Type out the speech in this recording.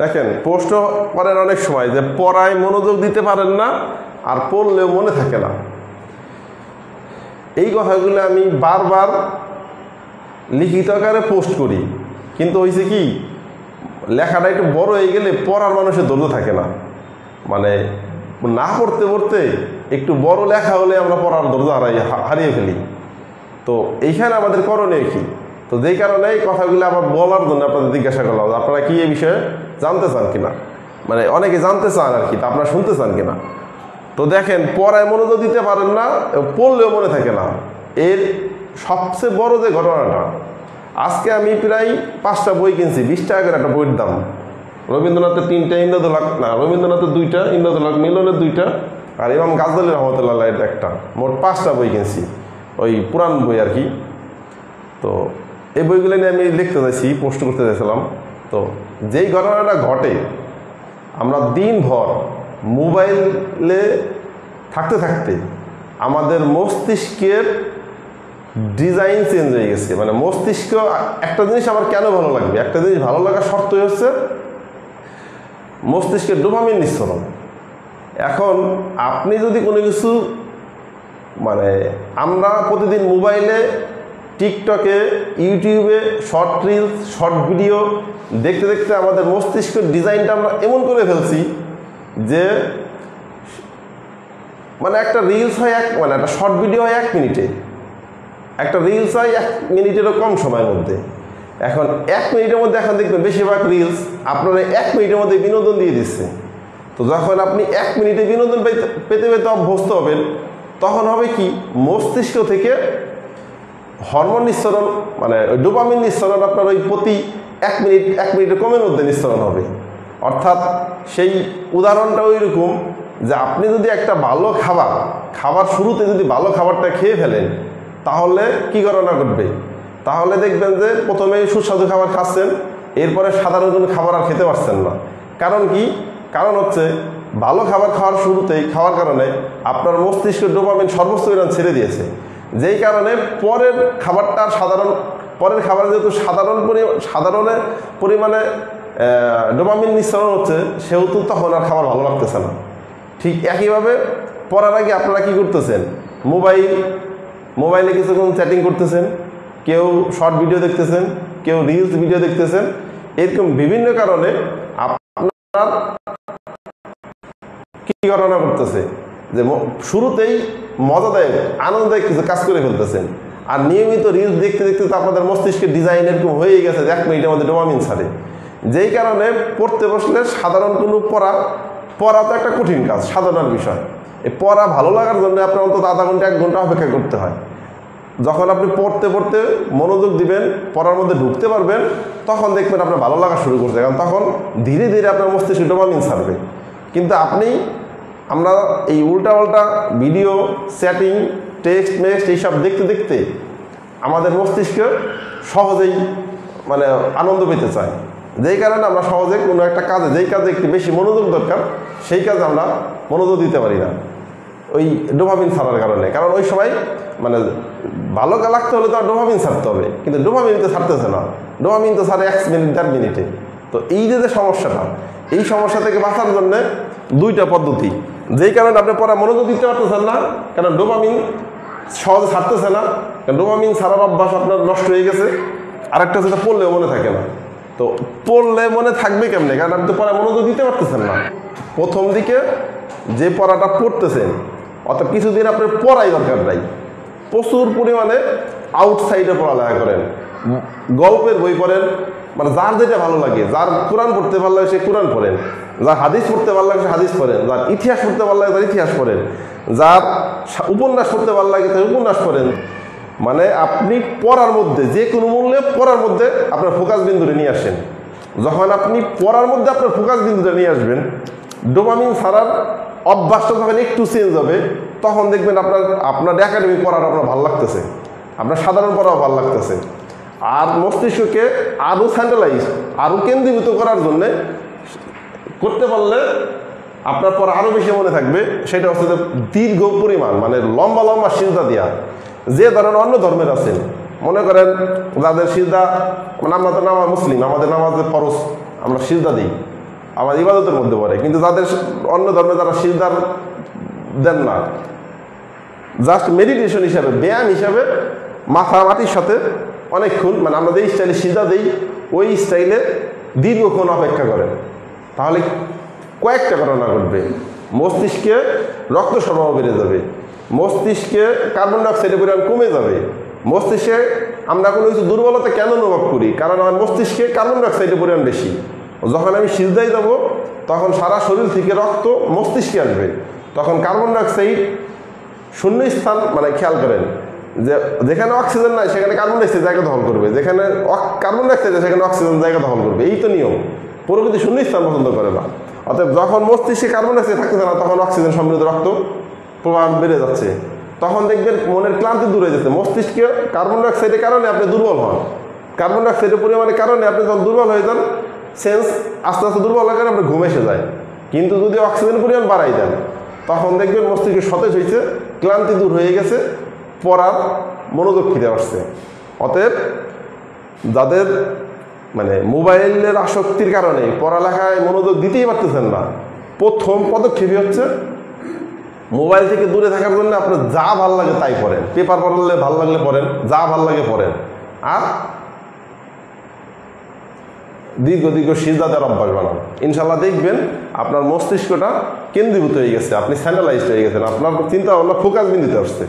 দেখেন প্রশ্ন করেন অনেক সময় যে পড়ায় মনোযোগ দিতে পারেন না আর পড়লেও মনে থাকে না। এই কথাগুলো আমি বারবার লিখিত আকারে পোস্ট করি, কিন্তু হয়েছে কি লেখাটা একটু বড় হয়ে গেলে পড়ার মানুষের ধৈর্য থাকে না। মানে না পড়তে পড়তে একটু বড় লেখা হলে আমরা পড়ার ধৈর্য হারিয়ে ফেলি। তো এইখানে আমাদের করণীয় কি? তো যেই কারণে এই কথাগুলো আবার বলার জন্য আপনাদের জিজ্ঞাসা করলাম আপনারা কি এই বিষয়ে জানতে চান কিনা, মানে অনেকে জানতে চান আর কি, তা আপনারা শুনতে চান কিনা। তো দেখেন পড়ায় মনোযোগ দিতে পারেন না, পড়লেও মনে থাকে না। এর সবচেয়ে বড় যে ঘটনাটা, আজকে আমি প্রায় 5টা বই কিনছি, 20 টাকা করে একটা বইয়ের দাম। রবীন্দ্রনাথের 3টা, ইন্দ্রদুল হক না রবীন্দ্রনাথের 2টা, ইন্দ্রদুল হক মিলনের 2টা, আর ইমাম গাজদালী রহমতুল্লাহ একটা, মোট 5টা বই কিনছি, ওই পুরান বই আর কি। তো এই বইগুলো নিয়ে আমি লিখতে চাইছি, পোস্ট করতে চাইছিলাম। তো যেই ঘটনাটা ঘটে, আমরা দিনভর মোবাইলে থাকতে থাকতে আমাদের মস্তিষ্কের ডিজাইন চেঞ্জ হয়ে গেছে। মানে মস্তিষ্ক একটা জিনিস আমার কেন ভালো লাগবে, একটা জিনিস ভালো লাগার শর্তই হচ্ছে মস্তিষ্কের ডোপামিন নিঃসরণ। এখন আপনি যদি কোনো কিছু মানে আমরা প্রতিদিন মোবাইলে, টিকটকে, ইউটিউবে শর্ট রিলস, শর্ট ভিডিও দেখতে দেখতে আমাদের মস্তিষ্কের ডিজাইনটা আমরা এমন করে ফেলছি যে মানে একটা রিলস হয় মানে একটা শর্ট ভিডিও হয় 1 মিনিটে, একটা রিলস হয় 1 মিনিটেরও কম সময়ের মধ্যে। এখন 1 মিনিটের মধ্যে এখন দেখবেন বেশিরভাগ রিলস আপনারা 1 মিনিটের মধ্যে বিনোদন দিয়ে দিচ্ছে। তো যখন আপনি 1 মিনিটে বিনোদন পেতে পেতে অভ্যস্ত হবেন, তখন হবে কি মস্তিষ্ক থেকে হরমোন নিঃসরণ, মানে ডোপামিন নিঃসরণ আপনার ওই প্রতি 1 মিনিটের কমের মধ্যে নিঃসরণ হবে। অর্থাৎ সেই উদাহরণটা ওই রকম যে আপনি যদি একটা ভালো খাবার শুরুতে যদি ভালো খাবারটা খেয়ে ফেলেন, তাহলে কি ঘটনা ঘটবে? তাহলে দেখবেন যে প্রথমে সুস্বাদু খাবার খাচ্ছেন, এরপরে সাধারণ কোনো খাবার আর খেতে পারছেন না। কারণ কি? কারণ হচ্ছে ভালো খাবার খাওয়ার কারণে আপনার মস্তিষ্ক ডোপামিন সর্বোচ্চ পরিমাণ ছেড়ে দিয়েছে। যেই কারণে পরের খাবার যেহেতু সাধারণ পরিমাণে ডোপামিন নিঃসরণ হচ্ছে, সেহেতু তখন আর খাবার ভালো লাগতেছে না। ঠিক একইভাবে পড়ার আগে আপনারা কি করতেছেন? মোবাইলে কিছুক্ষণ চ্যাটিং করতেছেন, কেউ শর্ট ভিডিও দেখতেছেন, কেউ রিলস ভিডিও দেখতেছেন। এরকম বিভিন্ন কারণে আপনার কি ঘটনা করতেছে যে শুরুতেই মজাদায়ক, আনন্দদায়ক কিছু কাজ করে ফেলতেছেন, আর নিয়মিত রিলস দেখতে দেখতে তো আপনাদের মস্তিষ্কের ডিজাইন এরকম হয়ে গেছে যে 1 মিনিটের মধ্যে ডোপামিন ছাড়ে। যেই কারণে পড়তে বসলে সাধারণ কোনো পড়া তো একটা কঠিন কাজ, সাধারণ বিষয়। এই পড়া ভালো লাগার জন্য আপনার অন্তত আধা ঘন্টা 1 ঘন্টা অপেক্ষা করতে হয়। যখন আপনি পড়তে পড়তে মনোযোগ দিবেন, পড়ার মধ্যে ঢুকতে পারবেন, তখন দেখবেন আপনার ভালো লাগা শুরু করছে, কারণ তখন ধীরে ধীরে আপনার মস্তিষ্কে ডোপামিন ছাড়বে। কিন্তু আমরা এই উল্টা ভিডিও, চ্যাটিং, টেক্সট এইসব দেখতে দেখতে আমাদের মস্তিষ্ক সহজেই মানে আনন্দ পেতে চায়। যেই কারণে আমরা সহজে কোনো একটা কাজে, যেই কাজে একটু বেশি মনোযোগ দরকার, সেই কাজে আমরা মনোযোগ দিতে পারি না ওই ডোপামিন ছাড়ার কারণে। কারণ ওই সময় মানে ভালো লাগতে হলে তো ডোপামিন ছাড়তে হবে, কিন্তু ডোপামিন তো ছাড়তেছে না। ডোপামিন তো ছাড়ে 1 মিনিট 1.5 মিনিটে। তো এই যে সমস্যাটা, এই সমস্যা থেকে বাঁচার জন্য 2টা পদ্ধতি। যেই কারণে আপনি পড়া মনোযোগ দিতে পারতেছেন না, কারণ ডোপামিন সহজে ছাড়তেছে না, কারণ ডোপামিন ছাড়ার অভ্যাস আপনার নষ্ট হয়ে গেছে। আরেকটা হচ্ছে পড়লেও মনে থাকে না। তো পড়লে মনে থাকবে কেমনে? কারণ আপনি তো পড়া মনোযোগ দিতে পারতেছেন না। প্রথম দিকে যে পড়াটা পড়তেছেন, অর্থাৎ কিছুদিন আপনার পড়াই দরকার নাই, প্রচুর পরিমাণে আউটসাইডে পড়ালেখা করেন, গল্পের বই পড়েন, মানে যার যেটা ভালো লাগে, যার কোরআন পড়তে ভালো লাগে সে কোরআন পড়েন, যার হাদিস পড়তে ভালো লাগে সে হাদিস পড়েন, যার ইতিহাস পড়তে ভালো লাগে তার ইতিহাস পড়েন, যার উপন্যাস পড়তে ভালো লাগে তার উপন্যাস পড়েন। মানে আপনি পড়ার মধ্যে যে কোনো মূল্যে পড়ার মধ্যে আপনার ফোকাস বিন্দুটা নিয়ে আসেন। যখন আপনি পড়ার মধ্যে আপনার ফোকাস বিন্দুটা নিয়ে আসবেন, ডোপামিন ছাড়ার অভ্যাসটা যখন একটু চেঞ্জ হবে, তখন দেখবেন আপনার একাডেমিক পড়াটা আপনার ভালো লাগতেছে, আপনার সাধারণ পড়াও ভালো লাগতেছে। আর মস্তিষ্ককে আরও সেন্ট্রালাইজ, আরও কেন্দ্রীভূত করার জন্যে করতে পারলে আপনার পড়া আরও বেশি মনে থাকবে। সেটা হচ্ছে যে দীর্ঘ পরিমাণ মানে লম্বা সিজদা দেওয়া। যে ধরেন অন্য ধর্মের আছেন, মনে করেন যাদের সিজদা, মানে আমরা তো মুসলিম, আমাদের নামাজের ফরজ আমরা সিজদা দিই, আবার ইবাদতের মধ্যে পড়ে। কিন্তু যাদের অন্য ধর্মে যারা সিজদার দেন না, জাস্ট মেডিটেশন হিসাবে, ব্যায়াম হিসাবে মাথা মাটির সাথে অনেকক্ষণ, মানে আমরা যে স্টাইলে সিজদা দিই ওই স্টাইলে দীর্ঘক্ষণ অপেক্ষা করেন, তাহলে কয়েকটা ঘটনা ঘটবে। মস্তিষ্কে রক্ত সরবরাহ বেড়ে যাবে, মস্তিষ্কে কার্বন ডাইঅক্সাইডের পরিমাণ কমে যাবে। মস্তিষ্কে আমরা কোনো কিছু দুর্বলতা কেন অনুভব করি? কারণ আমার মস্তিষ্কে কার্বন ডাইঅক্সাইডের পরিমাণ বেশি। যখন আমি সিজদায় যাব তখন সারা শরীর থেকে রক্ত মস্তিষ্কে আসবে, তখন কার্বন ডাইঅক্সাইড শূন্য স্থান, মানে খেয়াল করেন যে যেখানে অক্সিজেন নাই সেখানে কার্বন ডাইঅক্সাইড জায়গা দখল করবে, যেখানে কার্বন ডাইঅক্সাইড সেখানে অক্সিজেন জায়গা দখল করবে। এই তো নিয়ম। প্রকৃতি শূন্য স্থান পছন্দ করে না। অতএব যখন মস্তিষ্কে কার্বন ডাইঅক্সাইড থাকতেছে না তখন অক্সিজেন সমৃদ্ধ রক্ত প্রবাহ বেড়ে যাচ্ছে, তখন দেখবেন মনের ক্লান্তি দূর হয়ে যাচ্ছে। মস্তিষ্কে কার্বন ডাইঅক্সাইডের কারণে আপনি দুর্বল হন, কার্বন ডাইঅক্সাইডের পরিমাণের কারণে আপনি যখন দুর্বল হয়ে যান, সেন্স আস্তে আস্তে দুর্বল হয়ে গেলে আপনার ঘুম এসে যায়। কিন্তু যদি অক্সিজেনের পরিমাণ বাড়াই দেন তখন দেখবেন মস্তিষ্ক সতেজ হয়েছে, ক্লান্তি দূর হয়ে গেছে, পড়ার মনোযোগ ফিরে আসছে। অতএব যাদের মানে মোবাইলের আসক্তির কারণে পড়ালেখায় মনোযোগ দিতেই পারতেছেন না, প্রথম পদক্ষেপই হচ্ছে মোবাইল থেকে দূরে থাকার জন্য আপনার যা ভাল লাগে তাই পড়েন। পেপার পড়লে ভাল লাগলে পড়েন, যা ভাল লাগে পড়েন, আর দীর্ঘ দীর্ঘ সিজদা দেওয়ার অভ্যাস বানান। ইনশাল্লাহ দেখবেন আপনার মস্তিষ্কটা কেন্দ্রীভূত হয়ে গেছে, আপনি স্যান্ডালাইজড হয়ে গেছেন, আপনার চিন্তা ভাবনা ফোকাস বিন্দুতে আসছে।